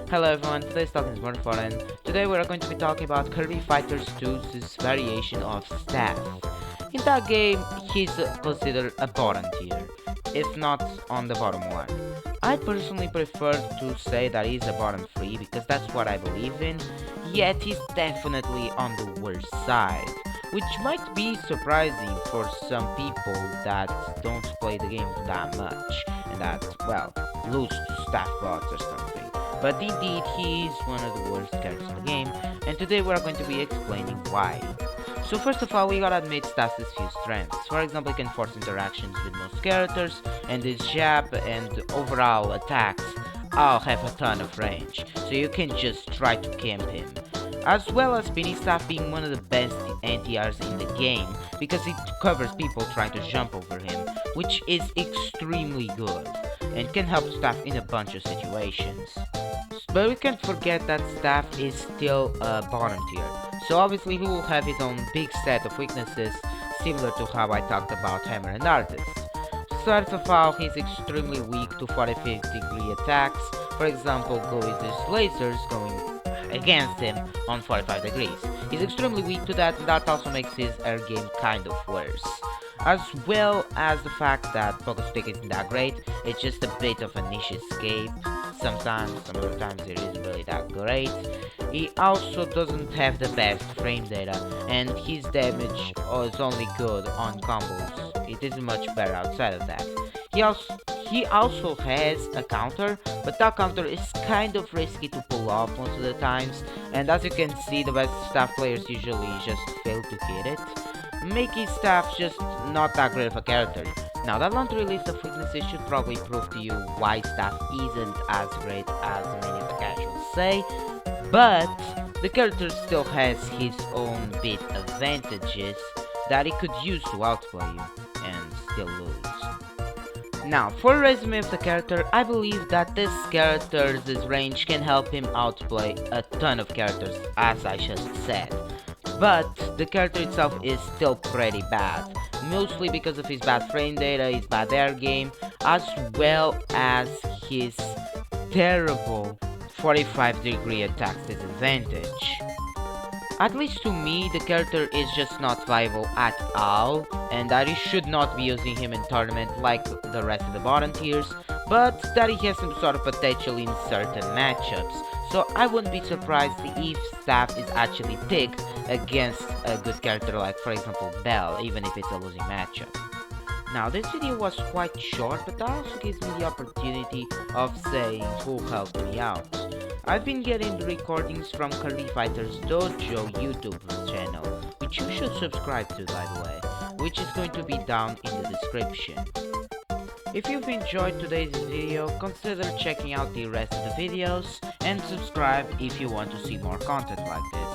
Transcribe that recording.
Hello everyone, today's talking is Morph and today we are going to be talking about Kirby Fighters 2's variation of Staff. In that game, he's considered a bottom tier, if not on the bottom one. I personally prefer to say that he's a bottom 3 because that's what I believe in, yet he's definitely on the worst side, which might be surprising for some people that don't play the game that much and that, well, lose to staff bots or something. But indeed, he is one of the worst characters in the game, and today we are going to be explaining why. So first of all, we gotta admit Staff's few strengths. For example, he can force interactions with most characters, and his jab and overall attacks all have a ton of range, so you can just try to camp him. As well as Spinning Staff being one of the best anti-airs in the game, because it covers people trying to jump over him, which is extremely good, and can help Staff in a bunch of situations. But we can't forget that Staff is still a bottom tier, so obviously he will have his own big set of weaknesses, similar to how I talked about Hammer and Artist. First of all, he's extremely weak to 45-degree attacks, for example, Goiz's lasers going against him on 45 degrees. He's extremely weak to that, and that also makes his air game kind of worse. As well as the fact that Focus Stick isn't that great, it's just a bit of a niche escape. Sometimes, some other times it isn't really that great. He also doesn't have the best frame data, and his damage is only good on combos. It isn't much better outside of that. He also has a counter, but that counter is kind of risky to pull off most of the times, and as you can see, the best Staff players usually just fail to hit it, making Staff just not that great of a character. Now, that laundry list of weaknesses should probably prove to you why Staff isn't as great as many of the casuals say, but the character still has his own bit advantages that he could use to outplay you and still lose. Now, for a resume of the character, I believe that this character's range can help him outplay a ton of characters, as I just said. But the character itself is still pretty bad, mostly because of his bad frame data, his bad air game, as well as his terrible 45-degree attack disadvantage. At least to me, the character is just not viable at all, and that you should not be using him in tournament like the rest of the bottom tiers, but that he has some sort of potential in certain matchups. So I wouldn't be surprised if Staff is actually picked against a good character like, for example, Bell, even if it's a losing matchup. Now, this video was quite short, but that also gives me the opportunity of saying who helped me out. I've been getting the recordings from Kirby Fighters Dojo YouTube channel, which you should subscribe to, by the way, which is going to be down in the description. If you've enjoyed today's video, consider checking out the rest of the videos, and subscribe if you want to see more content like this.